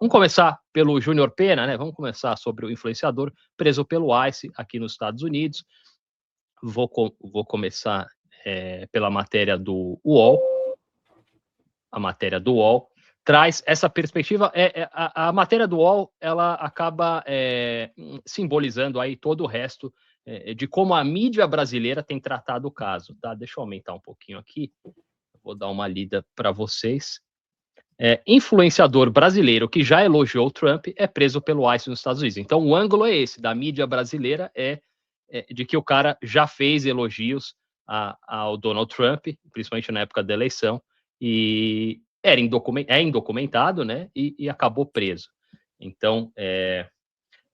Vamos começar pelo Júnior Pena, né? Vamos começar sobre o influenciador preso pelo ICE aqui nos Estados Unidos. Vou começar pela matéria do UOL. A matéria do UOL traz essa perspectiva. A matéria do UOL, ela acaba simbolizando aí todo o resto de como a mídia brasileira tem tratado o caso, tá? Deixa eu aumentar um pouquinho aqui. Vou dar uma lida para vocês. Influenciador brasileiro que já elogiou Trump é preso pelo ICE nos Estados Unidos. Então, o ângulo é esse, da mídia brasileira, de que o cara já fez elogios ao Donald Trump, principalmente na época da eleição, e é indocumentado, né, e acabou preso. Então,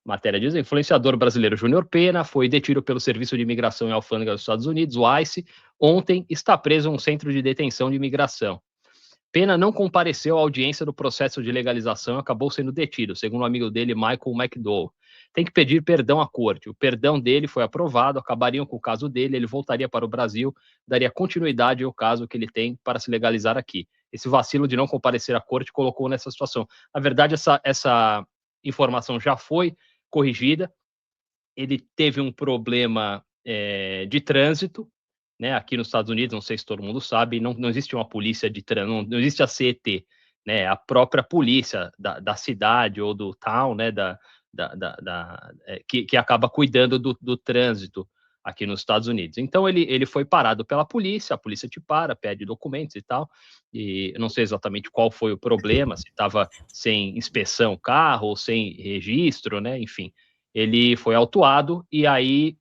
matéria diz, influenciador brasileiro Júnior Pena foi detido pelo Serviço de Imigração e Alfândega dos Estados Unidos, o ICE, ontem está preso em um centro de detenção de imigração. Pena não compareceu à audiência do processo de legalização e acabou sendo detido, segundo o amigo dele, Michael McDowell. Tem que pedir perdão à corte. O perdão dele foi aprovado, acabariam com o caso dele, ele voltaria para o Brasil, daria continuidade ao caso que ele tem para se legalizar aqui. Esse vacilo de não comparecer à corte colocou nessa situação. Na verdade, essa informação já foi corrigida. Ele teve um problema de trânsito, né, aqui nos Estados Unidos, não sei se todo mundo sabe, não existe uma polícia de trânsito, não existe a CET, né, a própria polícia da cidade ou do town, né, que acaba cuidando do trânsito aqui nos Estados Unidos. Então, ele foi parado pela polícia, a polícia te para, pede documentos e tal, e eu não sei exatamente qual foi o problema, se estava sem inspeção o carro, ou sem registro, né, enfim. Ele foi autuado, e aí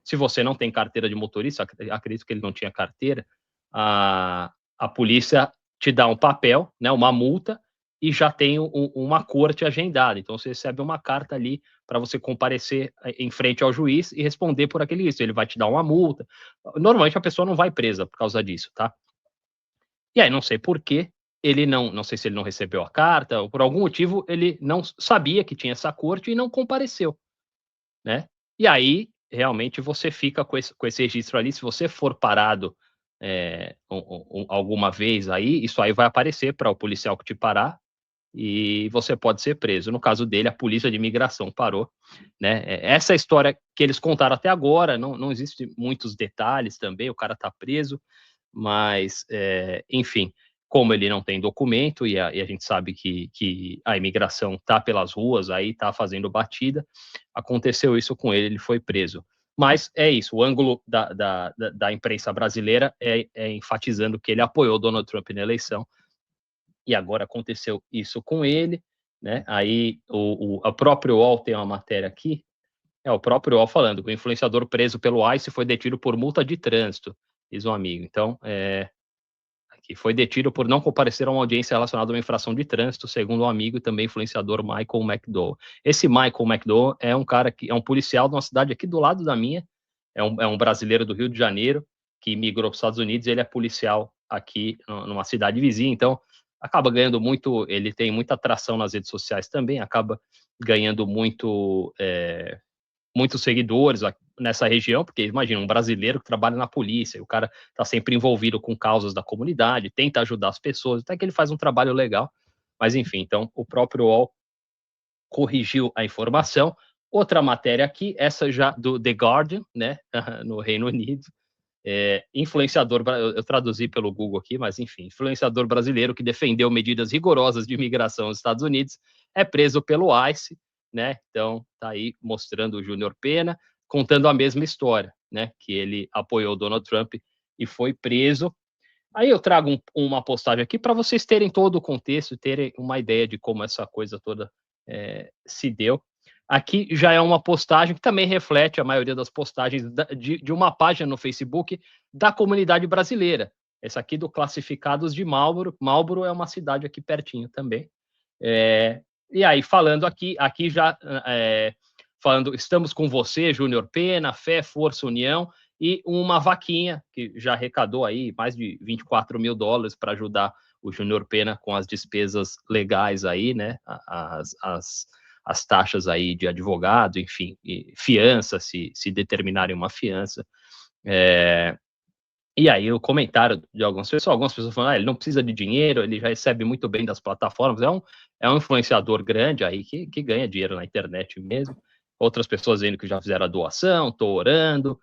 se você não tem carteira de motorista, acredito que ele não tinha carteira, a polícia te dá um papel, né, uma multa, e já tem uma corte agendada. Então, você recebe uma carta ali para você comparecer em frente ao juiz e responder por aquele isso. Ele vai te dar uma multa. Normalmente, a pessoa não vai presa por causa disso, tá? E aí, não sei por quê, ele não sei se ele não recebeu a carta, ou por algum motivo, ele não sabia que tinha essa corte e não compareceu, né? E aí, realmente, você fica com esse registro ali. Se você for parado alguma vez aí, isso aí vai aparecer para o policial que te parar e você pode ser preso. No caso dele, a polícia de imigração parou, né? Essa história que eles contaram até agora, não existe muitos detalhes também, o cara tá preso, mas, enfim, como ele não tem documento e a gente sabe que a imigração tá pelas ruas, aí tá fazendo batida, aconteceu isso com ele foi preso. Mas é isso, o ângulo da imprensa brasileira é enfatizando que ele apoiou Donald Trump na eleição, e agora aconteceu isso com ele, né? Aí a próprio UOL tem uma matéria aqui, o próprio UOL falando que o influenciador preso pelo ICE foi detido por multa de trânsito, diz um amigo. Então, aqui foi detido por não comparecer a uma audiência relacionada a uma infração de trânsito, segundo um amigo e também influenciador Michael McDowell. Esse Michael McDowell é um cara que é um policial de uma cidade aqui do lado da minha, é um brasileiro do Rio de Janeiro que migrou para os Estados Unidos. Ele é policial aqui numa cidade vizinha, então acaba ganhando muito, ele tem muita atração nas redes sociais também, acaba ganhando muitos seguidores nessa região, porque imagina, um brasileiro que trabalha na polícia, e o cara está sempre envolvido com causas da comunidade, tenta ajudar as pessoas, até que ele faz um trabalho legal, mas enfim, então o próprio UOL corrigiu a informação. Outra matéria aqui, essa já do The Guardian, né, no Reino Unido, influenciador, eu traduzi pelo Google aqui, mas enfim, influenciador brasileiro que defendeu medidas rigorosas de imigração nos Estados Unidos é preso pelo ICE, né? Então tá aí mostrando o Júnior Pena contando a mesma história, né? Que ele apoiou Donald Trump e foi preso. Aí eu trago uma postagem aqui para vocês terem todo o contexto, terem uma ideia de como essa coisa toda se deu. Aqui já é uma postagem que também reflete a maioria das postagens de uma página no Facebook da comunidade brasileira. Essa aqui do Classificados de Marlboro. Marlboro é uma cidade aqui pertinho também. E aí, falando aqui já, falando, estamos com você, Júnior Pena, fé, força, união, e uma vaquinha que já arrecadou aí mais de $24 mil para ajudar o Júnior Pena com as despesas legais aí, né, as taxas aí de advogado, enfim, fiança, se determinarem uma fiança. E aí o comentário de algumas pessoas falando, ele não precisa de dinheiro, ele já recebe muito bem das plataformas, é um influenciador grande aí que ganha dinheiro na internet mesmo. Outras pessoas dizendo que já fizeram a doação, tô orando,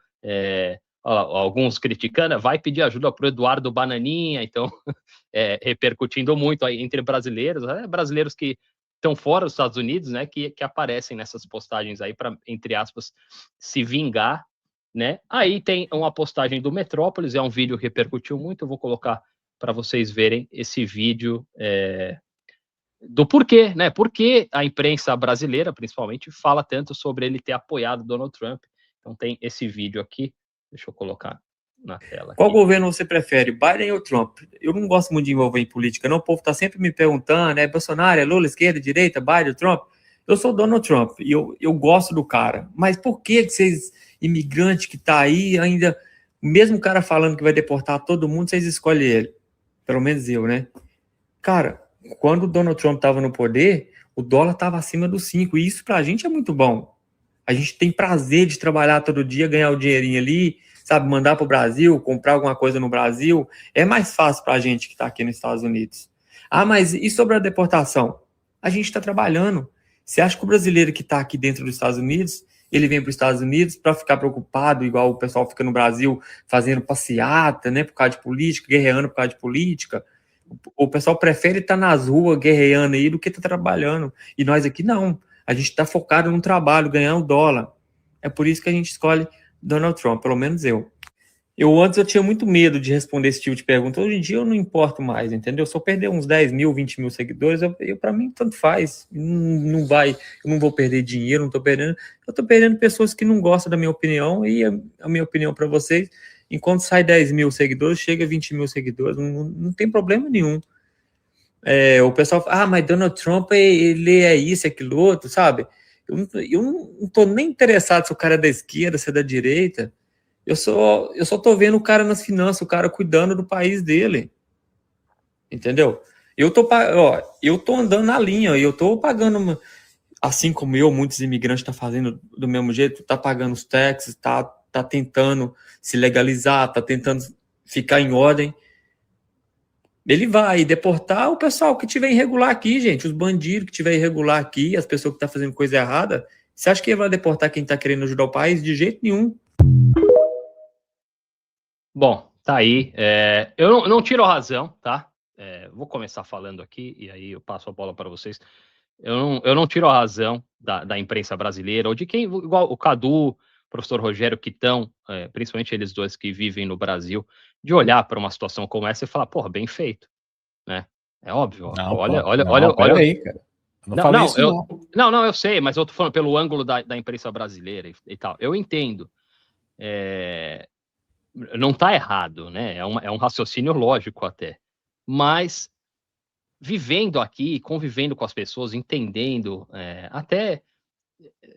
alguns criticando, vai pedir ajuda pro Eduardo Bananinha, então repercutindo muito aí entre brasileiros, brasileiros que estão fora dos Estados Unidos, né, que aparecem nessas postagens aí para, entre aspas, se vingar, né? Aí tem uma postagem do Metrópolis, é um vídeo que repercutiu muito, eu vou colocar para vocês verem esse vídeo do porquê, né? Por que a imprensa brasileira, principalmente, fala tanto sobre ele ter apoiado Donald Trump. Então tem esse vídeo aqui, deixa eu colocar na tela. Qual governo você prefere, Biden ou Trump? Eu não gosto muito de envolver em política, não. O povo tá sempre me perguntando, Bolsonaro, Lula, esquerda, direita, Biden, Trump? Eu sou Donald Trump e eu gosto do cara. Mas por que vocês, imigrantes que tá aí, ainda, mesmo o cara falando que vai deportar todo mundo, vocês escolhem ele? Pelo menos eu, né? Cara, quando o Donald Trump tava no poder, o dólar tava acima dos 5, e isso pra gente é muito bom. A gente tem prazer de trabalhar todo dia, ganhar o dinheirinho ali, sabe, mandar para o Brasil, comprar alguma coisa no Brasil. É mais fácil para a gente que está aqui nos Estados Unidos. Ah, mas e sobre a deportação? A gente está trabalhando. Você acha que o brasileiro que está aqui dentro dos Estados Unidos, ele vem para os Estados Unidos para ficar preocupado, igual o pessoal fica no Brasil, fazendo passeata, né, por causa de política, guerreando por causa de política? O pessoal prefere estar nas ruas guerreando aí do que estar trabalhando. E nós aqui não. A gente está focado no trabalho, ganhando dólar. É por isso que a gente escolhe Donald Trump, pelo menos eu. Antes eu tinha muito medo de responder esse tipo de pergunta. Hoje em dia eu não importo mais, entendeu? Se eu perder uns 10 mil, 20 mil seguidores, para mim tanto faz. Não vai, eu não vou perder dinheiro, não estou perdendo. Eu estou perdendo pessoas que não gostam da minha opinião, e a minha opinião para vocês, enquanto sai 10 mil seguidores, chega a 20 mil seguidores, não tem problema nenhum. O pessoal fala, mas Donald Trump, ele é isso, é aquilo outro, sabe? Eu não tô nem interessado se o cara é da esquerda, se é da direita. Eu só tô vendo o cara nas finanças, o cara cuidando do país dele. Entendeu? Eu tô andando na linha, eu tô pagando, assim como muitos imigrantes estão fazendo do mesmo jeito, tá pagando os taxes, tá tentando se legalizar, tá tentando ficar em ordem. Ele vai deportar o pessoal que tiver irregular aqui, gente, os bandidos que tiver irregular aqui, as pessoas que estão fazendo coisa errada. Você acha que ele vai deportar quem está querendo ajudar o país? De jeito nenhum. Bom, tá aí. Eu não tiro a razão, tá? Vou começar falando aqui e aí eu passo a bola para vocês. Eu não tiro a razão da imprensa brasileira ou de quem, igual o Cadu, o professor Rogério, que estão, principalmente eles dois que vivem no Brasil, de olhar para uma situação como essa e falar, porra, bem feito, né? É óbvio. Não, olha. Peraí, cara. Eu não falei isso, não, eu sei, mas eu tô falando pelo ângulo da imprensa brasileira e tal. Eu entendo. Não está errado, né? É um raciocínio lógico até. Mas vivendo aqui, convivendo com as pessoas, entendendo, até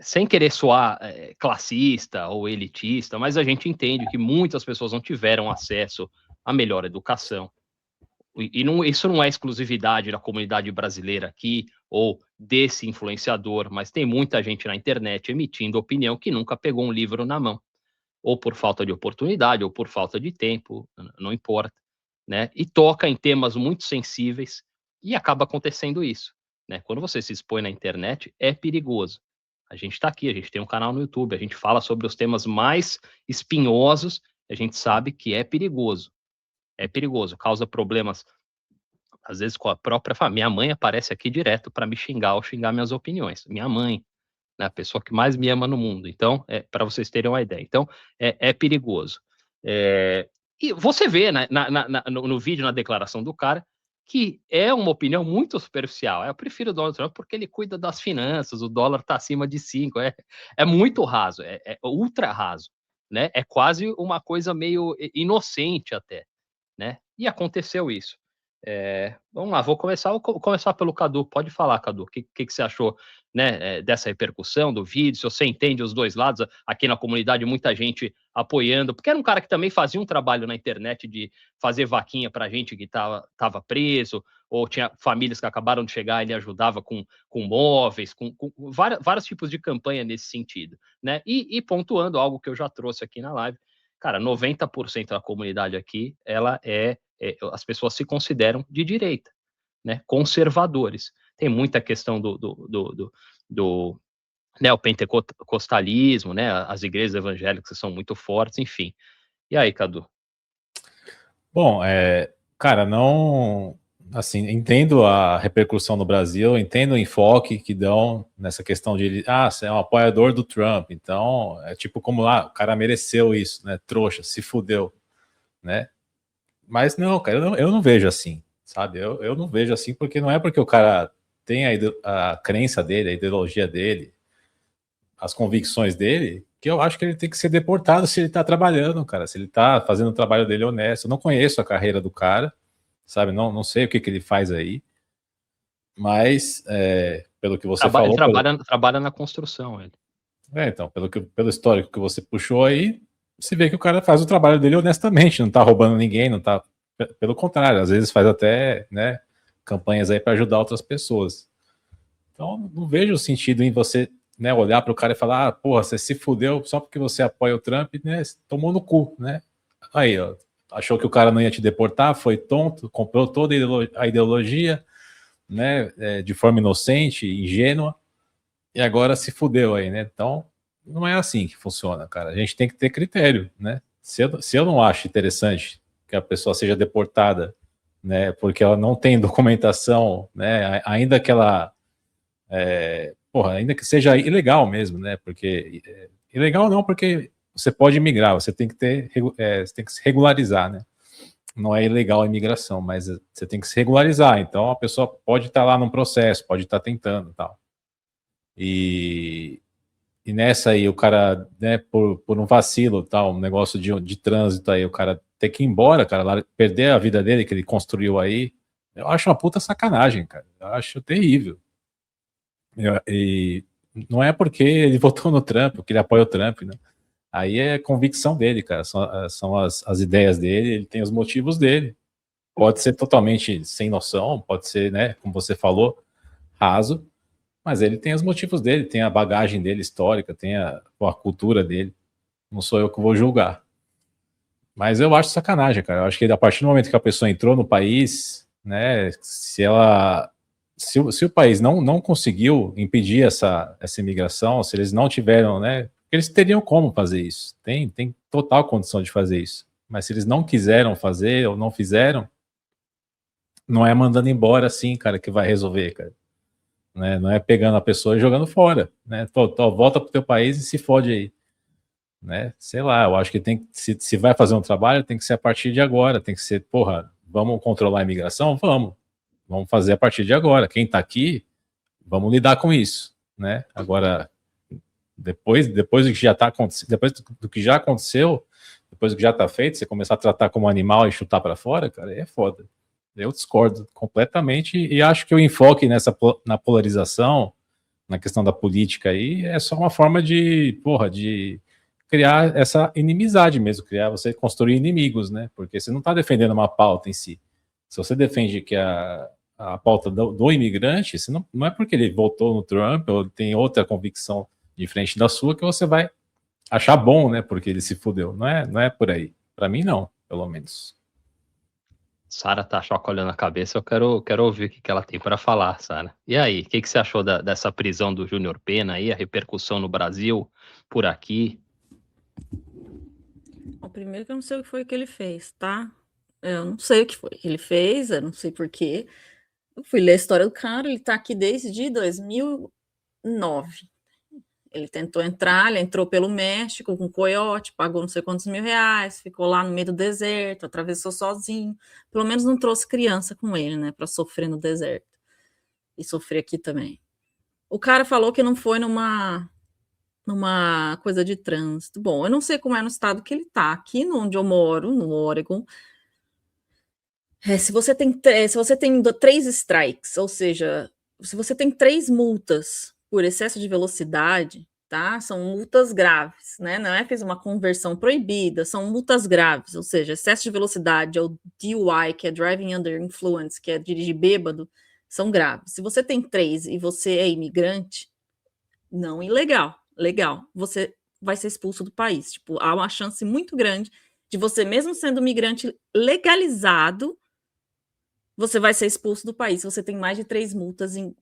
sem querer soar classista ou elitista, mas a gente entende que muitas pessoas não tiveram acesso à melhor educação. E isso não é exclusividade da comunidade brasileira aqui ou desse influenciador, mas tem muita gente na internet emitindo opinião que nunca pegou um livro na mão, ou por falta de oportunidade, ou por falta de tempo, não importa, né? E toca em temas muito sensíveis e acaba acontecendo isso, né? Quando você se expõe na internet, é perigoso. A gente está aqui, a gente tem um canal no YouTube, a gente fala sobre os temas mais espinhosos, a gente sabe que é perigoso. É perigoso, causa problemas, às vezes, com a própria família. Minha mãe aparece aqui direto para me xingar ou xingar minhas opiniões. Minha mãe, né, a pessoa que mais me ama no mundo. Então, para vocês terem uma ideia. Então, é perigoso. E você vê, né, no vídeo, na declaração do cara, que é uma opinião muito superficial. Eu prefiro o Donald Trump porque ele cuida das finanças, o dólar está acima de 5. É muito raso, é ultra raso. Né? É quase uma coisa meio inocente até. Né? E aconteceu isso. Vamos lá, vou começar pelo Cadu. Pode falar, Cadu, o que você achou, né, dessa repercussão do vídeo? Se você entende os dois lados, aqui na comunidade muita gente apoiando, porque era um cara que também fazia um trabalho na internet de fazer vaquinha para gente que estava preso, ou tinha famílias que acabaram de chegar, ele ajudava com móveis, com vários tipos de campanha nesse sentido. Né? E pontuando algo que eu já trouxe aqui na live, cara, 90% da comunidade aqui, ela as pessoas se consideram de direita, né, conservadores. Tem muita questão do neopentecostalismo, né, as igrejas evangélicas são muito fortes, enfim. E aí, Cadu? Bom, cara, não, assim, entendo a repercussão no Brasil, entendo o enfoque que dão nessa questão de, você é um apoiador do Trump, então é tipo como lá, o cara mereceu isso, né, trouxa, se fudeu, né? Mas não, cara, eu não vejo assim, sabe? Eu não vejo assim porque não é porque o cara tem a crença dele, a ideologia dele, as convicções dele, que eu acho que ele tem que ser deportado se ele tá trabalhando, cara, se ele tá fazendo o trabalho dele honesto. Eu não conheço a carreira do cara, sabe? Não sei o que ele faz aí, mas pelo que você falou... Ele trabalha na construção, ele. Então, pelo histórico que você puxou aí, você vê que o cara faz o trabalho dele honestamente, não tá roubando ninguém, não tá... Pelo contrário, às vezes faz até, né, campanhas aí para ajudar outras pessoas. Então, não vejo sentido em você, né, olhar para o cara e falar, porra, você se fudeu só porque você apoia o Trump, né, tomou no cu, né? Aí, ó, achou que o cara não ia te deportar, foi tonto, comprou toda a ideologia, né, de forma inocente, ingênua, e agora se fudeu aí, né? Então, não é assim que funciona, cara. A gente tem que ter critério, né? Se eu não acho interessante que a pessoa seja deportada, né, porque ela não tem documentação, né, ainda que ela... ainda que seja ilegal mesmo, né? Porque ilegal não, porque você pode imigrar, você tem que você tem que se regularizar, né? Não é ilegal a imigração, mas você tem que se regularizar. Então a pessoa pode estar lá num processo, pode estar tentando e tal. E nessa aí, o cara, né, por um vacilo, tal, um negócio de trânsito aí, o cara ter que ir embora, cara, lá, perder a vida dele que ele construiu aí, eu acho uma puta sacanagem, cara. Eu acho terrível. E não é porque ele votou no Trump, porque ele apoia o Trump, né? Aí é convicção dele, cara. São as ideias dele, ele tem os motivos dele. Pode ser totalmente sem noção, pode ser, né, como você falou, raso, mas ele tem os motivos dele, tem a bagagem dele histórica, tem a cultura dele. Não sou eu que vou julgar. Mas eu acho sacanagem, cara. Eu acho que a partir do momento que a pessoa entrou no país, né, se o país não conseguiu impedir essa imigração, se eles não tiveram, né, eles teriam como fazer isso, tem total condição de fazer isso, mas se eles não quiseram fazer ou não fizeram, não é mandando embora assim, cara, que vai resolver, cara, né, não é pegando a pessoa e jogando fora, né, volta pro teu país e se fode aí, né, sei lá, eu acho que se vai fazer um trabalho, tem que ser a partir de agora, tem que ser, porra, vamos controlar a imigração? Vamos fazer a partir de agora. Quem está aqui, vamos lidar com isso, né? Agora, depois do que já está acontecendo, depois do que já aconteceu, depois do que já está feito, você começar a tratar como animal e chutar para fora, cara, é foda. Eu discordo completamente e acho que o enfoque na polarização, na questão da política aí, é só uma forma de criar essa inimizade mesmo, você construir inimigos, né? Porque você não está defendendo uma pauta em si. Se você defende que a pauta do imigrante, não é porque ele votou no Trump ou tem outra convicção diferente da sua que você vai achar bom, né? Porque ele se fudeu. Não é por aí. Para mim, não, pelo menos. Sara tá chacoalhando a cabeça, eu quero ouvir o que ela tem para falar, Sara. E aí, o que você achou dessa prisão do Júnior Pena aí, a repercussão no Brasil, por aqui? Bom, primeiro que eu não sei o que foi que ele fez, tá? Eu não sei o que foi que ele fez, eu não sei porquê. Eu fui ler a história do cara, ele tá aqui desde 2009. Ele tentou entrar, ele entrou pelo México com coiote, pagou não sei quantos R$1.000, ficou lá no meio do deserto, atravessou sozinho. Pelo menos não trouxe criança com ele, né, para sofrer no deserto. E sofrer aqui também. O cara falou que não foi numa coisa de trânsito. Bom, eu não sei como é no estado que ele tá. Aqui onde eu moro, no Oregon, se você tem 3 strikes, ou seja, se você tem 3 multas por excesso de velocidade, tá? São multas graves, né? Não é fez uma conversão proibida, são multas graves, ou seja, excesso de velocidade ou DUI, que é Driving Under Influence, que é dirigir bêbado, são graves. Se você tem 3 e você é imigrante, não ilegal, legal. Você vai ser expulso do país. Tipo, há uma chance muito grande de você, mesmo sendo migrante legalizado, você vai ser expulso do país. Você tem mais de 3 multas em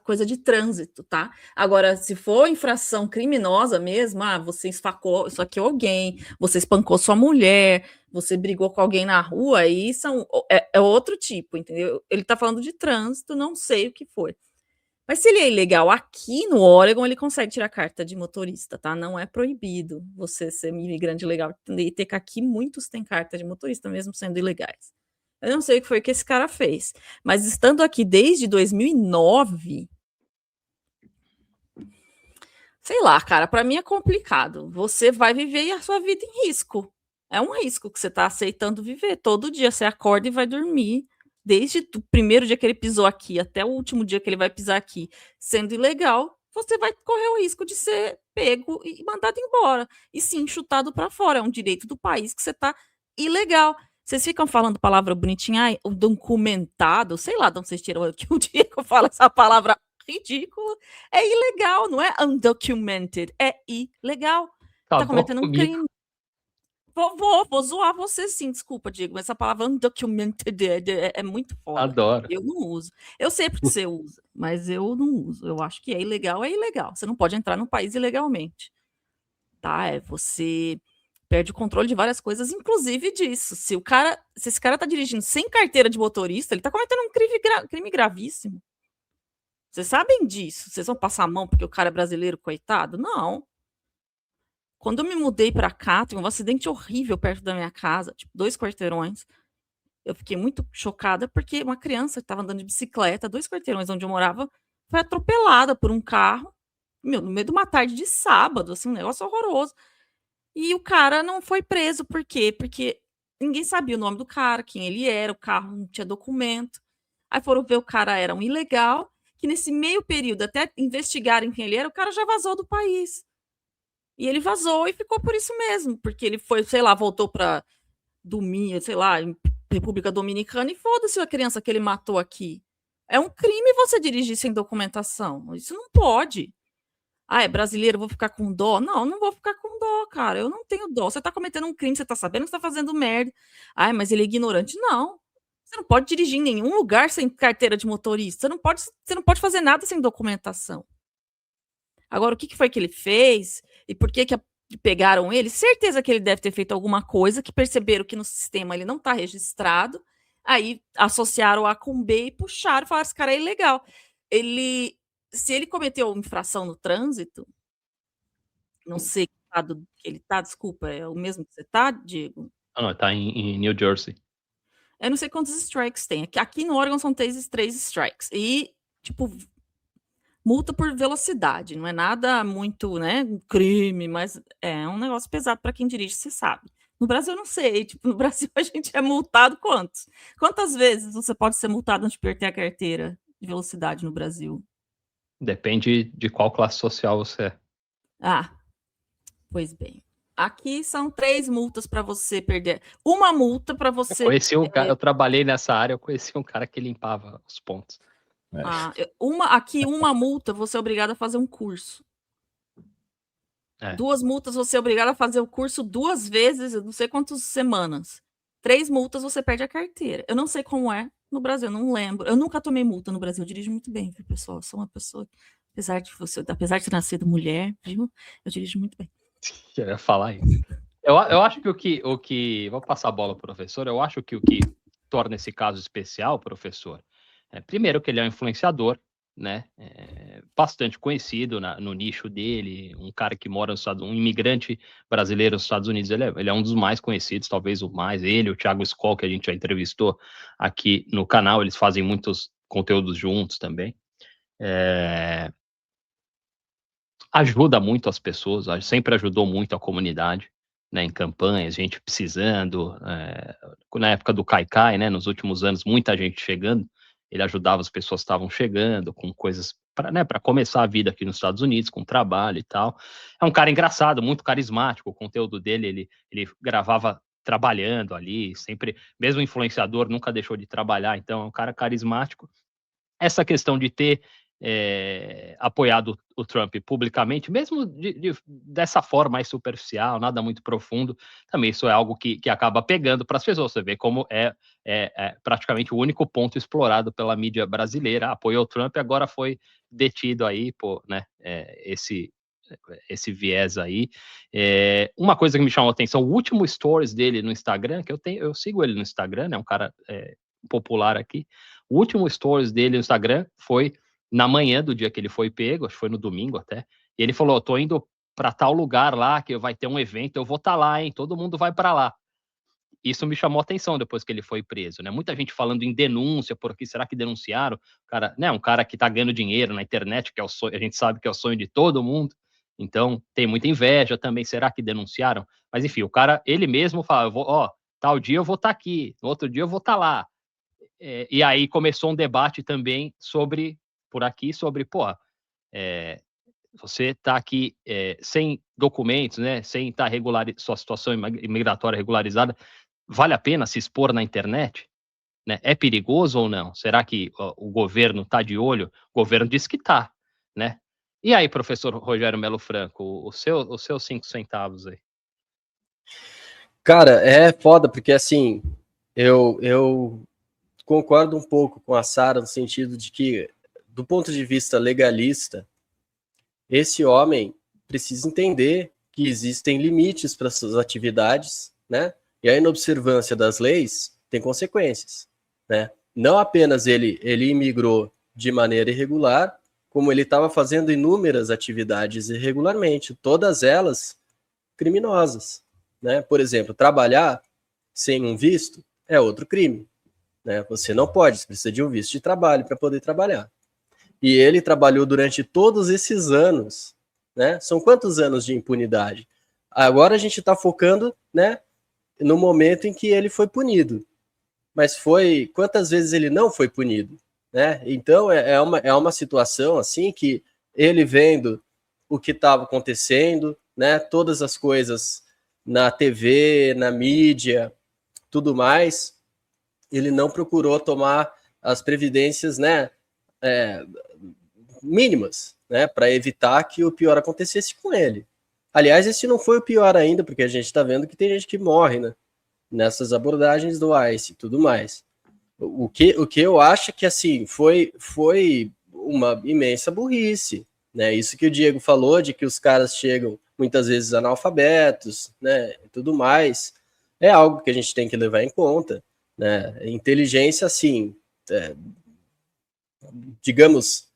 coisa de trânsito, tá? Agora, se for infração criminosa mesmo, você esfacou isso aqui alguém, você espancou sua mulher, você brigou com alguém na rua, aí é outro tipo, entendeu? Ele tá falando de trânsito, não sei o que foi. Mas se ele é ilegal aqui no Oregon, ele consegue tirar carta de motorista, tá? Não é proibido você ser imigrante legal. E ter que aqui muitos têm carta de motorista, mesmo sendo ilegais. Eu não sei o que foi que esse cara fez, mas estando aqui desde 2009, sei lá, cara, para mim é complicado. Você vai viver a sua vida em risco. É um risco que você está aceitando viver. Todo dia você acorda e vai dormir. Desde o primeiro dia que ele pisou aqui até o último dia que ele vai pisar aqui, sendo ilegal, você vai correr o risco de ser pego e mandado embora. E sim, chutado para fora. É um direito do país que você está ilegal. Vocês ficam falando palavra bonitinha, o documentado, sei lá de onde vocês tiram que o dia que eu falo essa palavra ridícula, é ilegal, não é undocumented, é ilegal. Tá cometendo um crime. Vou zoar você sim, desculpa, Diego, mas essa palavra undocumented é muito foda. Adoro. Eu não uso. Eu sei porque você usa, mas eu não uso. Eu acho que é ilegal. Você não pode entrar no país ilegalmente. Tá? Você perde o controle de várias coisas, inclusive disso. Se esse cara tá dirigindo sem carteira de motorista, ele tá cometendo um crime gravíssimo. Vocês sabem disso? Vocês vão passar a mão porque o cara é brasileiro, coitado? Não. Quando eu me mudei para cá, teve um acidente horrível perto da minha casa, tipo 2 quarteirões. Eu fiquei muito chocada porque uma criança que estava andando de bicicleta, 2 quarteirões onde eu morava, foi atropelada por um carro, no meio de uma tarde de sábado, assim, um negócio horroroso. E o cara não foi preso, por quê? Porque ninguém sabia o nome do cara, quem ele era, o carro não tinha documento. Aí foram ver o cara era um ilegal, que nesse meio período, até investigarem quem ele era, o cara já vazou do país. E ele vazou e ficou por isso mesmo, porque ele foi, sei lá, voltou para sei lá, em República Dominicana, e foda-se a criança que ele matou aqui. É um crime você dirigir sem documentação. Isso não pode. É brasileiro, vou ficar com dó? Não, não vou ficar com dó, cara. Eu não tenho dó. Você tá cometendo um crime, você tá sabendo que você tá fazendo merda. Mas ele é ignorante. Não. Você não pode dirigir em nenhum lugar sem carteira de motorista. Você não pode fazer nada sem documentação. Agora, o que foi que ele fez? E por que pegaram ele? Certeza que ele deve ter feito alguma coisa, que perceberam que no sistema ele não está registrado, aí associaram A com B e puxaram, falaram, esse cara é ilegal. Se ele cometeu infração no trânsito, não sei que estado que ele está, desculpa, é o mesmo que você está, Diego? Não, tá em New Jersey. Eu não sei quantos strikes tem. Aqui no Oregon são 3 strikes. E, tipo, multa por velocidade, não é nada muito, né, um crime, mas é um negócio pesado para quem dirige, você sabe. No Brasil eu não sei, tipo, no Brasil a gente é multado quantas vezes você pode ser multado antes de perder a carteira de velocidade no Brasil? Depende de qual classe social você é. Pois bem. Aqui são 3 multas para você perder. Uma multa para você... Eu trabalhei nessa área, eu conheci um cara que limpava os pontos. Uma multa, você é obrigado a fazer um curso. 2 multas, você é obrigado a fazer o curso 2 vezes, eu não sei quantas semanas. 3 multas, você perde a carteira. Eu não sei como é no Brasil, eu não lembro. Eu nunca tomei multa no Brasil, eu dirijo muito bem, viu, pessoal? Eu sou uma pessoa, apesar de ter nascido mulher, viu? Eu dirijo muito bem. Eu ia falar isso. Eu acho que o que... Vou passar a bola pro professor. Eu acho que o que torna esse caso especial, professor, primeiro que ele é um influenciador, né? Bastante conhecido no nicho dele, um cara que mora nos Estados Unidos, um imigrante brasileiro nos Estados Unidos, ele é um dos mais conhecidos, talvez o mais, ele, o Thiago Skoll, que a gente já entrevistou aqui no canal, eles fazem muitos conteúdos juntos também. Ajuda muito as pessoas, sempre ajudou muito a comunidade, né, em campanhas, gente precisando, na época do Kaikai, né, nos últimos anos, muita gente chegando, ele ajudava as pessoas que estavam chegando com coisas para começar a vida aqui nos Estados Unidos, com trabalho e tal. É um cara engraçado, muito carismático, o conteúdo dele, ele gravava trabalhando ali, sempre, mesmo influenciador, nunca deixou de trabalhar, então é um cara carismático. Essa questão de ter apoiado o Trump publicamente, mesmo dessa forma mais superficial, nada muito profundo, também isso é algo que acaba pegando para as pessoas. Você vê como é praticamente o único ponto explorado pela mídia brasileira. Apoiou o Trump, agora foi detido aí por, né, esse viés aí. Uma coisa que me chamou a atenção, o último stories dele no Instagram, que eu sigo ele no Instagram, né, um cara popular aqui. O último stories dele no Instagram foi na manhã do dia que ele foi pego, acho que foi no domingo até, e ele falou, tô indo para tal lugar lá, que vai ter um evento, eu vou estar lá, hein, todo mundo vai para lá. Isso me chamou a atenção depois que ele foi preso, né? Muita gente falando em denúncia, por aqui, será que denunciaram? Cara, né, um cara que tá ganhando dinheiro na internet, que é o sonho, a gente sabe que é o sonho de todo mundo, então tem muita inveja também, será que denunciaram? Mas enfim, o cara, ele mesmo fala, tal dia eu vou estar aqui, no outro dia eu vou estar lá. E aí começou um debate também sobre, você está aqui sem documentos, né, sem estar sua situação imigratória regularizada, vale a pena se expor na internet? Né? É perigoso ou não? Será que o governo está de olho? O governo diz que está, né? E aí, professor Rogério Melo Franco, os seus 5 centavos aí? Cara, é foda, porque assim, eu concordo um pouco com a Sara no sentido de que, do ponto de vista legalista, esse homem precisa entender que existem limites para suas atividades, né? E a inobservância das leis tem consequências, né? Não apenas ele imigrou de maneira irregular, como ele estava fazendo inúmeras atividades irregularmente, todas elas criminosas, né? Por exemplo, trabalhar sem um visto é outro crime, né? Você não pode, você precisa de um visto de trabalho para poder trabalhar. E ele trabalhou durante todos esses anos, né? São quantos anos de impunidade? Agora a gente está focando, né, no momento em que ele foi punido. Mas quantas vezes ele não foi punido, né? Então é uma situação assim que ele vendo o que estava acontecendo, né? Todas as coisas na TV, na mídia, tudo mais, ele não procurou tomar as previdências, né, mínimas, né, para evitar que o pior acontecesse com ele. Aliás, esse não foi o pior ainda, porque a gente está vendo que tem gente que morre, né, nessas abordagens do ICE e tudo mais. O que eu acho que assim foi uma imensa burrice, né? Isso que o Diego falou de que os caras chegam muitas vezes analfabetos, né, e tudo mais, é algo que a gente tem que levar em conta, né? Inteligência, assim, digamos,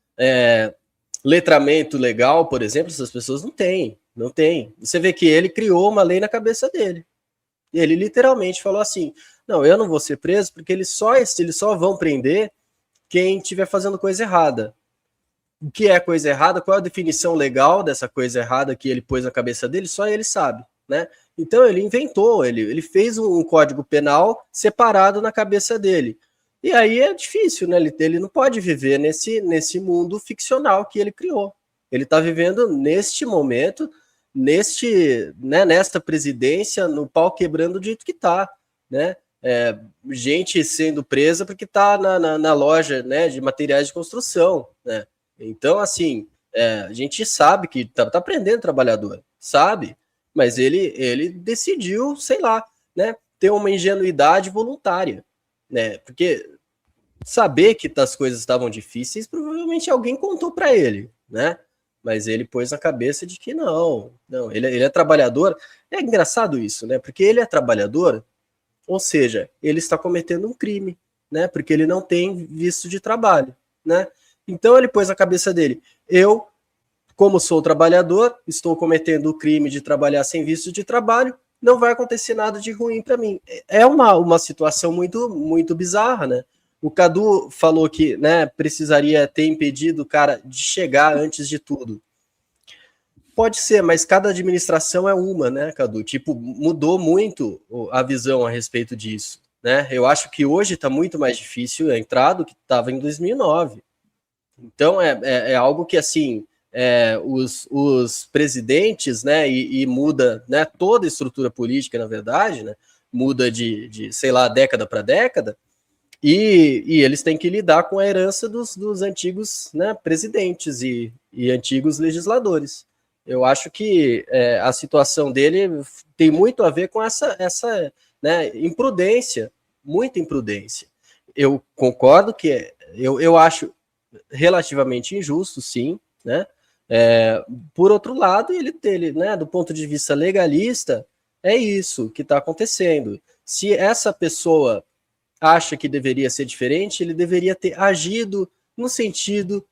letramento legal, por exemplo, essas pessoas não têm. Você vê que ele criou uma lei na cabeça dele. E ele literalmente falou assim, não, eu não vou ser preso porque eles só vão prender quem estiver fazendo coisa errada. O que é coisa errada? Qual é a definição legal dessa coisa errada que ele pôs na cabeça dele? Só ele sabe, né? Então ele inventou, ele fez um código penal separado na cabeça dele. E aí é difícil, né? Ele não pode viver nesse mundo ficcional que ele criou. Ele está vivendo neste momento, nesta presidência, no pau quebrando do jeito que está, né? Gente sendo presa porque está na loja, né, de materiais de construção, né? Então, assim, a gente sabe que tá prendendo trabalhador, sabe? Mas ele decidiu, sei lá, né, ter uma ingenuidade voluntária, né? Porque saber que as coisas estavam difíceis, provavelmente alguém contou para ele, né? Mas ele pôs na cabeça de que não, ele é trabalhador. É engraçado isso, né? Porque ele é trabalhador, ou seja, ele está cometendo um crime, né? Porque ele não tem visto de trabalho, né? Então ele pôs na cabeça dele, eu, como sou trabalhador, estou cometendo o crime de trabalhar sem visto de trabalho, não vai acontecer nada de ruim para mim. É uma situação muito, muito bizarra, né? O Cadu falou que, né, precisaria ter impedido o cara de chegar antes de tudo. Pode ser, mas cada administração é uma, né, Cadu? Tipo, mudou muito a visão a respeito disso, né? Eu acho que hoje está muito mais difícil entrar do que estava em 2009. Então, é algo que, assim, os presidentes, né, e muda, né, toda a estrutura política, na verdade, né, muda de sei lá, década para década, E eles têm que lidar com a herança dos antigos, né, presidentes e antigos legisladores. Eu acho que a situação dele tem muito a ver com essa né, imprudência, muita imprudência. Eu concordo que eu acho relativamente injusto, sim, né? Por outro lado, ele, né, do ponto de vista legalista, é isso que está acontecendo. Se essa pessoa acha que deveria ser diferente, ele deveria ter agido no sentido,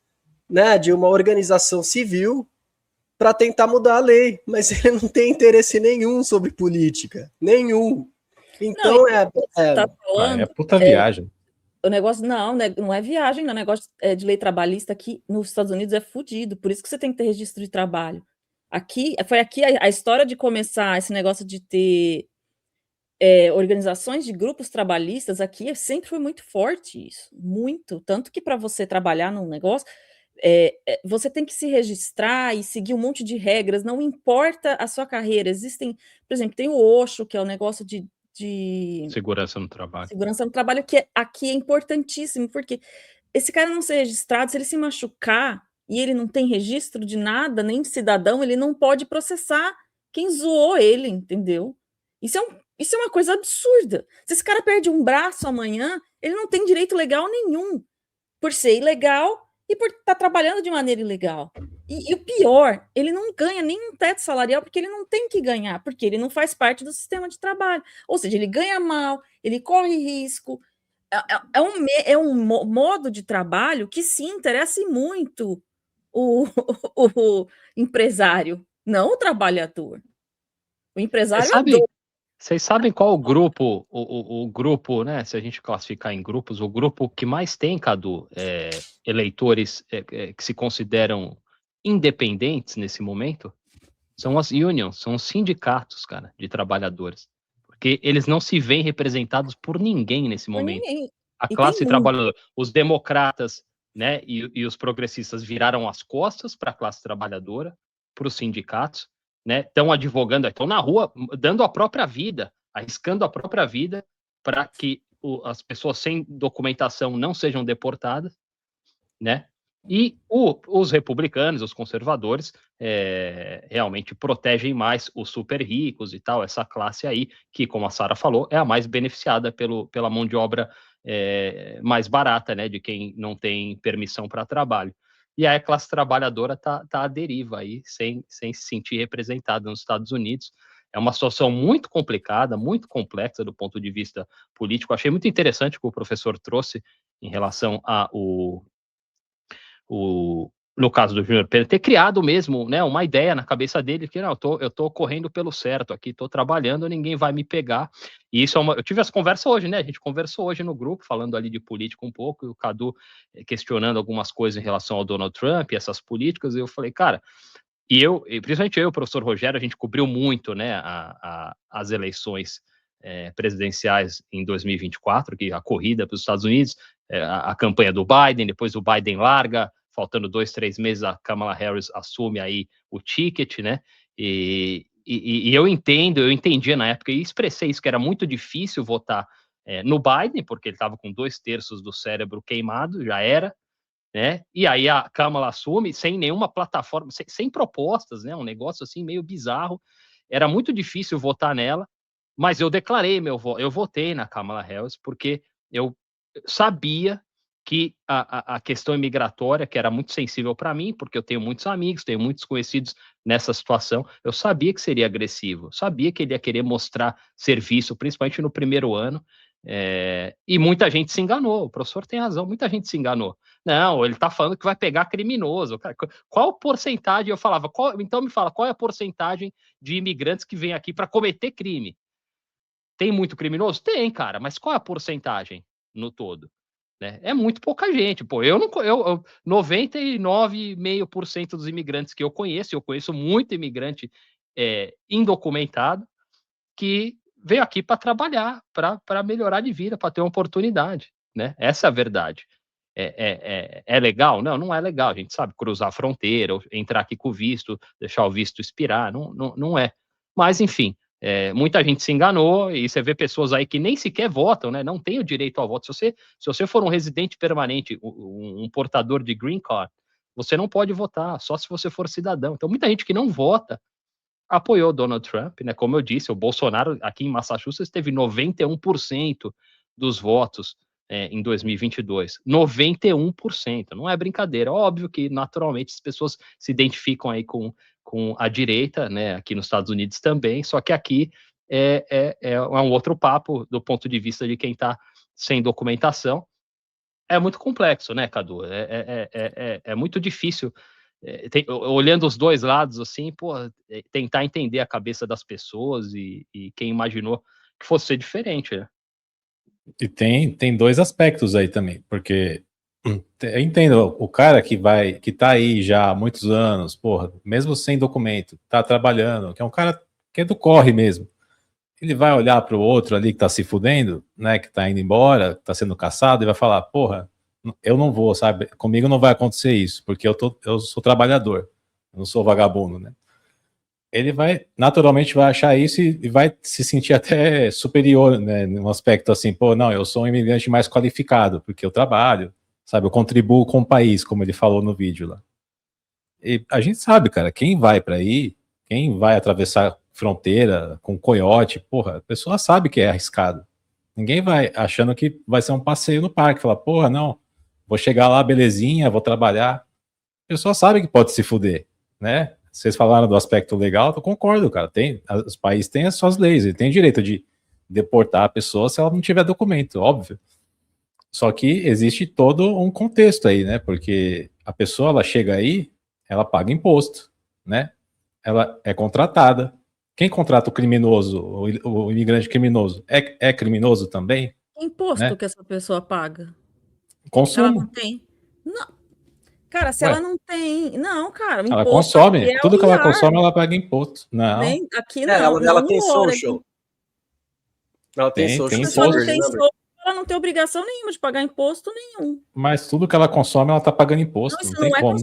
né, de uma organização civil para tentar mudar a lei, mas ele não tem interesse nenhum sobre política, nenhum. Então Você tá falando, é puta viagem. o negócio não, né, não é viagem, o negócio de lei trabalhista aqui nos Estados Unidos é fodido, por isso que você tem que ter registro de trabalho. Foi aqui a história de começar esse negócio de ter organizações de grupos trabalhistas aqui sempre foi muito forte isso, muito, tanto que para você trabalhar num negócio, você tem que se registrar e seguir um monte de regras, não importa a sua carreira, existem, por exemplo, tem o OSHA, que é o negócio de Segurança no trabalho. Segurança no trabalho, que aqui é importantíssimo, porque esse cara não ser registrado, se ele se machucar e ele não tem registro de nada, nem de cidadão, ele não pode processar quem zoou ele, entendeu? Isso é uma coisa absurda. Se esse cara perde um braço amanhã, ele não tem direito legal nenhum, por ser ilegal e por estar trabalhando de maneira ilegal. E o pior, ele não ganha nem um teto salarial, porque ele não tem que ganhar, porque ele não faz parte do sistema de trabalho. Ou seja, ele ganha mal, ele corre risco. É um modo de trabalho que sim interessa muito o empresário, não o trabalhador. O empresário Vocês sabem qual o grupo, o grupo, né? Se a gente classificar em grupos, o grupo que mais tem, Cadu, eleitores que se consideram independentes nesse momento, são as unions, são os sindicatos, cara, de trabalhadores. Porque eles não se veem representados por ninguém nesse momento. ninguém. A classe trabalhadora, os democratas, né, e os progressistas viraram as costas para a classe trabalhadora, para os sindicatos, né, estão advogando, estão na rua, dando a própria vida, arriscando a própria vida para que as pessoas sem documentação não sejam deportadas, né? E os republicanos, os conservadores, realmente protegem mais os super ricos e tal, essa classe aí, que, como a Sara falou, é a mais beneficiada pela mão de obra mais barata, né, de quem não tem permissão para trabalho. E aí a classe trabalhadora tá à deriva aí, sem se sentir representada nos Estados Unidos. É uma situação muito complicada, muito complexa do ponto de vista político. Achei muito interessante o que o professor trouxe em relação no caso do Júnior Pena, ter criado mesmo, né, uma ideia na cabeça dele que, não, eu tô correndo pelo certo aqui, tô trabalhando, ninguém vai me pegar. E isso eu tive essa conversa hoje, né, a gente conversou hoje no grupo, falando ali de política um pouco, e o Cadu questionando algumas coisas em relação ao Donald Trump e essas políticas, e eu falei, cara, principalmente eu e o professor Rogério, a gente cobriu muito, né, as eleições presidenciais em 2024, que a corrida para os Estados Unidos, a campanha do Biden, depois o Biden larga, faltando 2-3 meses a Kamala Harris assume aí o ticket, né, e eu entendia na época, e expressei isso, que era muito difícil votar no Biden, porque ele estava com 2/3 do cérebro queimado, já era, né, e aí a Kamala assume sem nenhuma plataforma, sem propostas, né, um negócio assim meio bizarro, era muito difícil votar nela, mas eu declarei eu votei na Kamala Harris, porque eu sabia que a questão imigratória, que era muito sensível para mim, porque eu tenho muitos amigos, tenho muitos conhecidos nessa situação, eu sabia que seria agressivo, sabia que ele ia querer mostrar serviço, principalmente no primeiro ano, e muita gente se enganou, o professor tem razão, muita gente se enganou. Não, ele está falando que vai pegar criminoso. Cara, qual porcentagem? Eu falava, então me fala, qual é a porcentagem de imigrantes que vêm aqui para cometer crime? Tem muito criminoso? Tem, cara, mas qual é a porcentagem no todo? Né? É muito pouca gente, pô. 99,5% dos imigrantes que eu conheço muito imigrante indocumentado que veio aqui para trabalhar, para melhorar de vida, para ter uma oportunidade, né? Essa é a verdade. É legal? Não, não é legal. A gente sabe cruzar a fronteira, entrar aqui com o visto, deixar o visto expirar, não é. Mas, enfim, Muita gente se enganou, e você vê pessoas aí que nem sequer votam, né? Não tem o direito ao voto. Se você for um residente permanente, um portador de green card, você não pode votar, só se você for cidadão. Então, muita gente que não vota apoiou Donald Trump, né? Como eu disse, o Bolsonaro aqui em Massachusetts teve 91% dos votos em 2022. 91%, não é brincadeira. Óbvio que, naturalmente, as pessoas se identificam aí com a direita, né? Aqui nos Estados Unidos também, só que aqui é um outro papo do ponto de vista de quem está sem documentação. É muito complexo, né, Cadu? É muito difícil, olhando os dois lados, assim, tentar entender a cabeça das pessoas e quem imaginou que fosse ser diferente, né? E tem dois aspectos aí também, porque eu entendo o cara que tá aí já há muitos anos, mesmo sem documento, tá trabalhando, que é um cara que é do corre mesmo. Ele vai olhar para o outro ali que tá se fudendo, né, que tá indo embora, que tá sendo caçado, e vai falar, eu não vou, sabe? Comigo não vai acontecer isso, porque eu sou trabalhador, eu não sou vagabundo, né? Ele naturalmente vai achar isso e vai se sentir até superior, né, num aspecto assim, não, eu sou um imigrante mais qualificado, porque eu trabalho, sabe? Eu contribuo com o país, como ele falou no vídeo lá. E a gente sabe, cara, quem vai para aí, quem vai atravessar fronteira com coiote, a pessoa sabe que é arriscado. Ninguém vai achando que vai ser um passeio no parque, falar, não, vou chegar lá, belezinha, vou trabalhar. A pessoa sabe que pode se fuder, né? Vocês falaram do aspecto legal, eu concordo, cara. Os países têm as suas leis, ele tem direito de deportar a pessoa se ela não tiver documento, óbvio. Só que existe todo um contexto aí, né? Porque a pessoa, ela chega aí, ela paga imposto, né? Ela é contratada. Quem contrata o criminoso, o imigrante criminoso, é criminoso também? Que imposto, né, que essa pessoa paga? Consumo. Ela não tem. Não. Cara, se ela não tem. Não, cara, ela consome. Tudo que ela consome, ela paga imposto. Não. Aqui não. Ela tem social. Ela tem social. Tem imposto. Ela não tem obrigação nenhuma de pagar imposto nenhum. Mas tudo que ela consome, ela tá pagando imposto. Não, não tem como.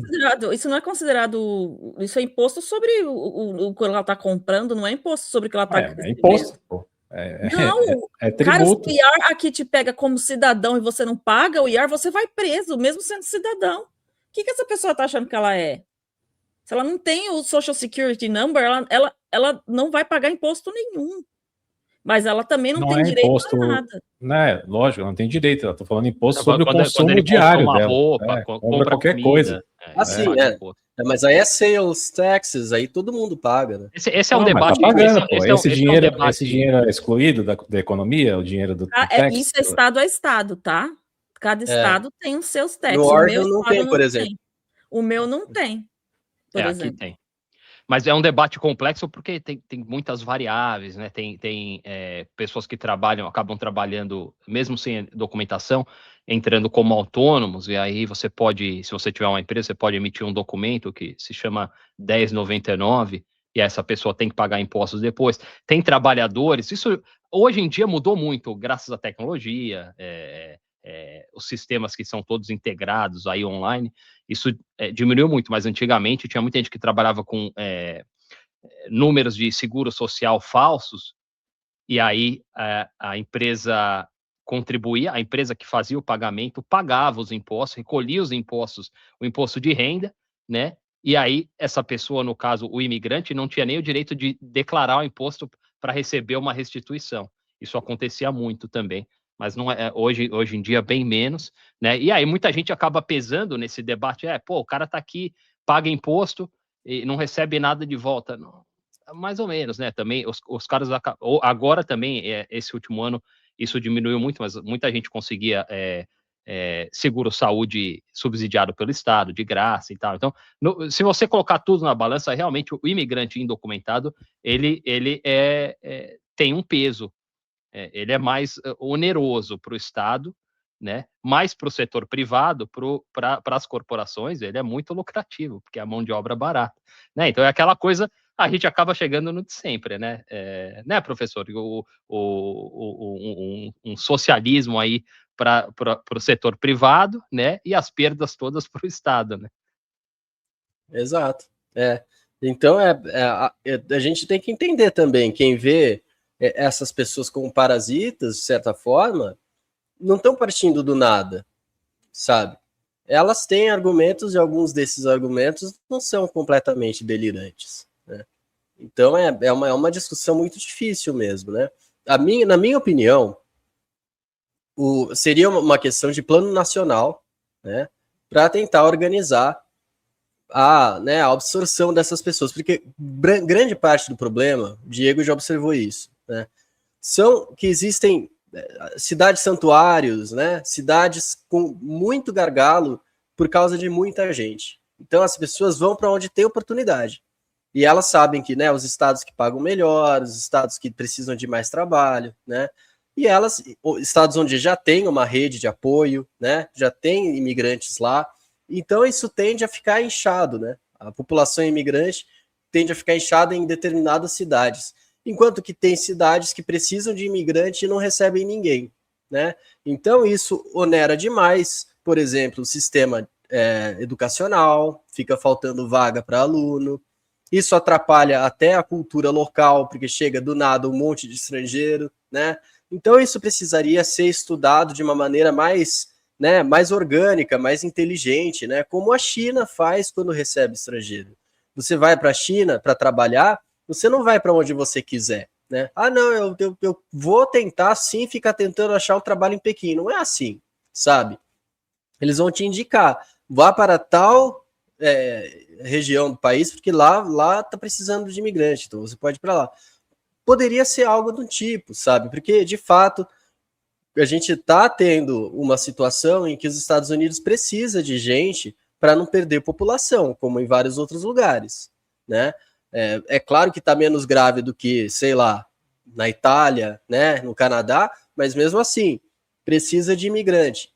Isso não é considerado. Isso é imposto sobre o que ela tá comprando, não é imposto sobre o que ela tá. É imposto, pô. Não, cara, se o IAR aqui te pega como cidadão e você não paga o IAR, você vai preso, mesmo sendo cidadão. O que essa pessoa tá achando que ela é? Se ela não tem o Social Security Number, ela não vai pagar imposto nenhum. Mas ela também não tem direito a nada. Né? Lógico, ela não tem direito. Ela tá falando imposto sobre o consumo diário dela. Roupa, compra qualquer comida, coisa. Mas aí é sales taxes, aí todo mundo paga, né? Esse é um debate. Tá pagando, esse dinheiro é excluído da economia, o dinheiro do tax? Isso é estado a estado, tá? Cada estado tem os seus taxes. No Oregon não tem, por exemplo. O meu não tem, por exemplo. Aqui tem. Mas é um debate complexo porque tem muitas variáveis, né? Tem pessoas que acabam trabalhando, mesmo sem documentação, entrando como autônomos, e aí você pode, se você tiver uma empresa, você pode emitir um documento que se chama 1099, e essa pessoa tem que pagar impostos depois. Tem trabalhadores, isso hoje em dia mudou muito, graças à tecnologia, os sistemas que são todos integrados aí online, isso diminuiu muito, mas antigamente tinha muita gente que trabalhava com números de seguro social falsos, e aí a empresa contribuía, a empresa que fazia o pagamento pagava os impostos, recolhia os impostos, o imposto de renda, né? E aí essa pessoa, no caso o imigrante, não tinha nem o direito de declarar o imposto para receber uma restituição. Isso acontecia muito também, mas não hoje em dia bem menos, né? E aí muita gente acaba pesando nesse debate, o cara tá aqui, paga imposto e não recebe nada de volta. Não, mais ou menos, né? Também os caras agora também, esse último ano, isso diminuiu muito, mas muita gente conseguia seguro-saúde subsidiado pelo Estado, de graça e tal. Então, se você colocar tudo na balança, realmente o imigrante indocumentado, ele tem um peso. Ele é mais oneroso para o Estado, né? Mais para o setor privado, para as corporações, ele é muito lucrativo, porque é a mão de obra barata, né? Então é aquela coisa, a gente acaba chegando no de sempre, né? Né, professor? Um socialismo aí para o setor privado, né? E as perdas todas para o Estado, né? Exato. Então, a gente tem que entender também, quem vê essas pessoas como parasitas, de certa forma, não estão partindo do nada, sabe? Elas têm argumentos e alguns desses argumentos não são completamente delirantes, né? Então, é uma discussão muito difícil mesmo, né? Na minha opinião, seria uma questão de plano nacional, né, para tentar organizar a absorção dessas pessoas, porque grande parte do problema, o Diego já observou isso, né, são que existem cidades santuários, né, cidades com muito gargalo por causa de muita gente. Então as pessoas vão para onde tem oportunidade. E elas sabem que, né, os estados que pagam melhor, os estados que precisam de mais trabalho, né, e estados onde já tem uma rede de apoio, né, já tem imigrantes lá, então isso tende a ficar inchado, né, a população imigrante tende a ficar inchada em determinadas cidades, enquanto que tem cidades que precisam de imigrante e não recebem ninguém, né, então isso onera demais, por exemplo, o sistema educacional, fica faltando vaga para aluno, isso atrapalha até a cultura local, porque chega do nada um monte de estrangeiro, né? Então isso precisaria ser estudado de uma maneira mais, né, mais orgânica, mais inteligente, né? Como a China faz quando recebe estrangeiro. Você vai para a China para trabalhar, você não vai para onde você quiser, né? Ah, não, eu vou tentar sim ficar tentando achar um trabalho em Pequim. Não é assim, sabe? Eles vão te indicar, vá para tal região do país, porque lá tá precisando de imigrante, então você pode ir para lá. Poderia ser algo do tipo, sabe? Porque, de fato, a gente está tendo uma situação em que os Estados Unidos precisa de gente para não perder população, como em vários outros lugares, né? É claro que está menos grave do que, sei lá, na Itália, né, no Canadá, mas mesmo assim, precisa de imigrante.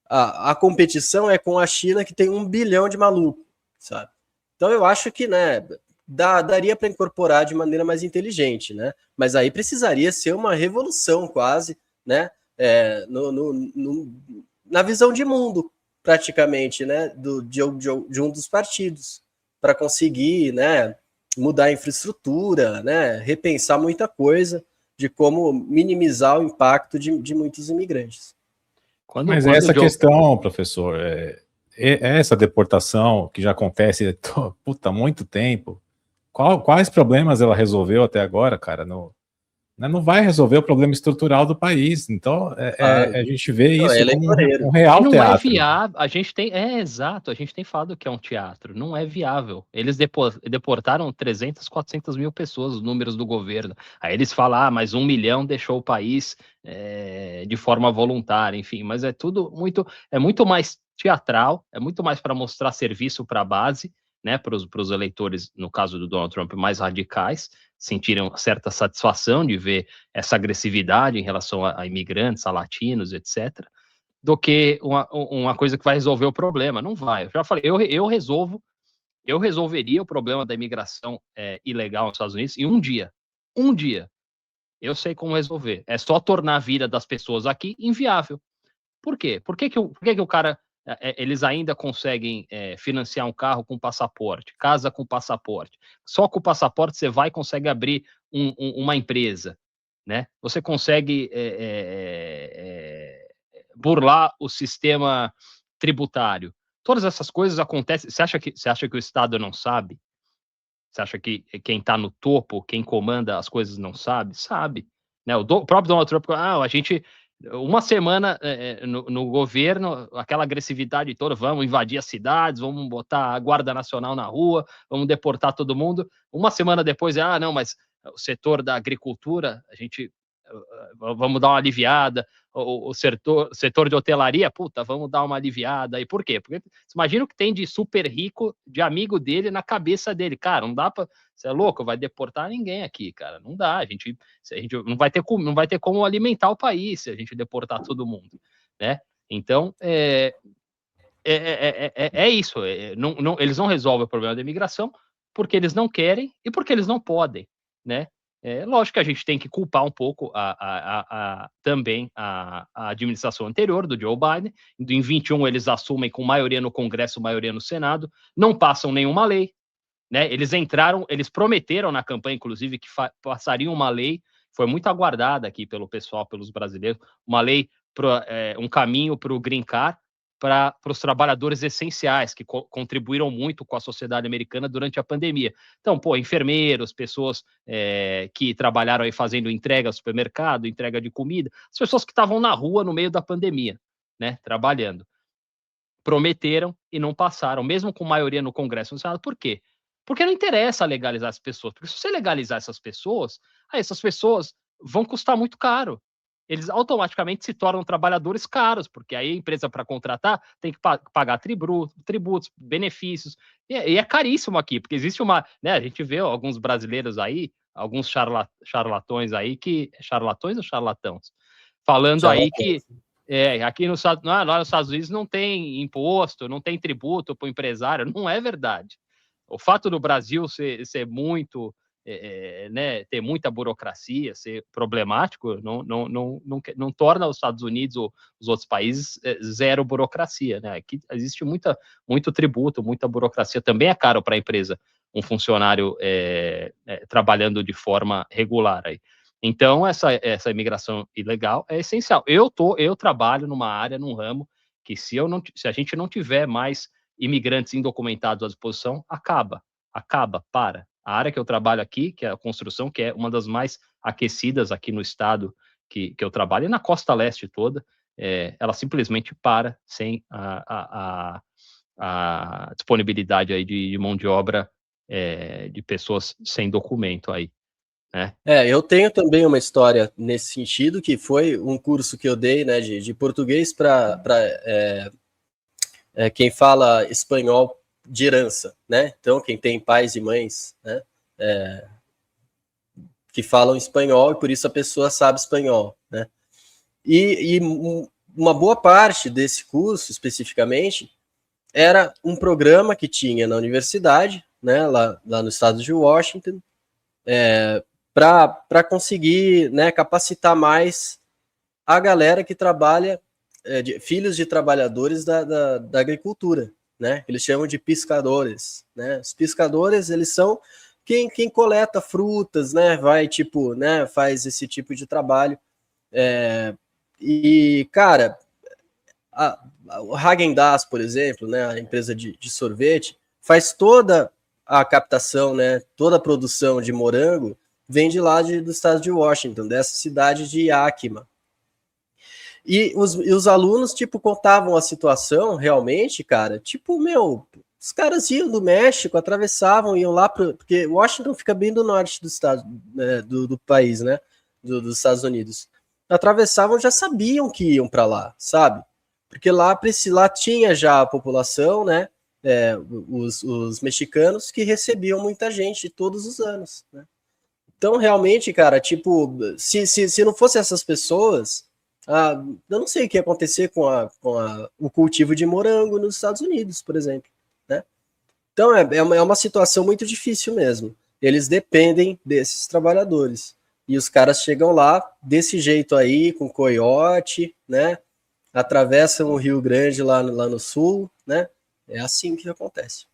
A competição é com a China, que tem 1 bilhão de malucos, sabe? Então eu acho que, né, daria para incorporar de maneira mais inteligente, né? Mas aí precisaria ser uma revolução quase, né? Na visão de mundo, praticamente, né? De um dos partidos, para conseguir, né, mudar a infraestrutura, né? Repensar muita coisa de como minimizar o impacto de muitos imigrantes. Mas essa questão, professor, essa deportação que já acontece há muito tempo, quais problemas ela resolveu até agora, cara? Não vai resolver o problema estrutural do país. Então, a gente vê isso como um real não teatro. É viável. A gente tem, exato, a gente tem falado que é um teatro. Não é viável. Eles deportaram 300, 400 mil pessoas, os números do governo. Aí eles falam, mas 1 milhão deixou o país de forma voluntária, enfim. Mas é muito mais teatral, é muito mais para mostrar serviço para a base, né, para os eleitores, no caso do Donald Trump, mais radicais, sentiram certa satisfação de ver essa agressividade em relação a imigrantes, a latinos, etc., do que uma coisa que vai resolver o problema. Não vai. Eu já falei, eu resolveria o problema da imigração ilegal nos Estados Unidos em um dia. Um dia. Eu sei como resolver. É só tornar a vida das pessoas aqui inviável. Por quê? Por que o cara... eles ainda conseguem financiar um carro com passaporte, casa com passaporte. Só com o passaporte você vai e consegue abrir uma empresa, né? Você consegue burlar o sistema tributário. Todas essas coisas acontecem. Você acha que o Estado não sabe? Você acha que quem está no topo, quem comanda as coisas não sabe? Sabe. Né? O próprio Donald Trump, a gente... Uma semana no governo, aquela agressividade toda, vamos invadir as cidades, vamos botar a Guarda Nacional na rua, vamos deportar todo mundo. Uma semana depois, não, mas o setor da agricultura, a gente vamos dar uma aliviada, o setor de hotelaria, vamos dar uma aliviada. E por quê? Porque você imagina o que tem de super rico, de amigo dele, na cabeça dele. Cara, não dá para... Você é louco? Vai deportar ninguém aqui, cara. Não dá. A gente não vai ter como alimentar o país se a gente deportar todo mundo, né? Então, é isso. Eles não resolvem o problema da imigração porque eles não querem e porque eles não podem, né? Lógico que a gente tem que culpar um pouco também a administração anterior do Joe Biden. Em 21 eles assumem com maioria no Congresso, maioria no Senado, não passam nenhuma lei, né? Eles prometeram na campanha, inclusive, que passariam uma lei, foi muito aguardada aqui pelo pessoal, pelos brasileiros, uma lei, um caminho para o Green Card, para os trabalhadores essenciais, que contribuíram muito com a sociedade americana durante a pandemia. Então, enfermeiros, pessoas que trabalharam aí fazendo entrega ao supermercado, entrega de comida, as pessoas que estavam na rua no meio da pandemia, né, trabalhando. Prometeram e não passaram, mesmo com maioria no Congresso e no Senado. Por quê? Porque não interessa legalizar as pessoas, porque se você legalizar essas pessoas, aí essas pessoas vão custar muito caro. Eles automaticamente se tornam trabalhadores caros, porque aí a empresa, para contratar, tem que pagar tributos, benefícios, e é caríssimo aqui, porque existe né, a gente vê alguns brasileiros aí, alguns charlatões aí, charlatões ou charlatãos? Falando aí que aqui lá nos Estados Unidos não tem imposto, não tem tributo para o empresário. Não é verdade. O fato do Brasil ser muito... né, ter muita burocracia, ser problemático, não torna os Estados Unidos ou os outros países zero burocracia, né? Aqui existe muito tributo, muita burocracia. Também é caro para a empresa um funcionário trabalhando de forma regular aí. Então, essa imigração ilegal é essencial. Eu trabalho numa área, num ramo, que se a gente não tiver mais imigrantes indocumentados à disposição, para. A área que eu trabalho aqui, que é a construção, que é uma das mais aquecidas aqui no estado que eu trabalho, e na costa leste toda, ela simplesmente para sem a disponibilidade aí de mão de obra de pessoas sem documento aí, né? Eu tenho também uma história nesse sentido, que foi um curso que eu dei, né, de português para quem fala espanhol de herança, né? Então, quem tem pais e mães, né, que falam espanhol, e por isso a pessoa sabe espanhol, né? E uma boa parte desse curso, especificamente, era um programa que tinha na universidade, né, lá no estado de Washington, para conseguir, né, capacitar mais a galera que trabalha, filhos de trabalhadores da agricultura, né? Eles chamam de pescadores, né? Os pescadores, eles são quem coleta frutas, né? né, faz esse tipo de trabalho. E, cara, o Häagen-Dazs, por exemplo, né, a empresa de sorvete, faz toda a captação, né, toda a produção de morango vem de lá do estado de Washington, dessa cidade de Yakima. E os alunos, contavam a situação realmente, cara, os caras iam do México, atravessavam, iam lá, porque Washington fica bem do norte do estado, né, do país, né, dos Estados Unidos. Atravessavam, já sabiam que iam para lá, sabe? Porque lá tinha já a população, né, os mexicanos que recebiam muita gente todos os anos, né? Então, realmente, cara, se não fosse essas pessoas, eu não sei o que ia acontecer com o cultivo de morango nos Estados Unidos, por exemplo, né? Então, é uma situação muito difícil mesmo. Eles dependem desses trabalhadores. E os caras chegam lá desse jeito aí, com coiote, né? Atravessam o Rio Grande lá no sul, né? É assim que acontece.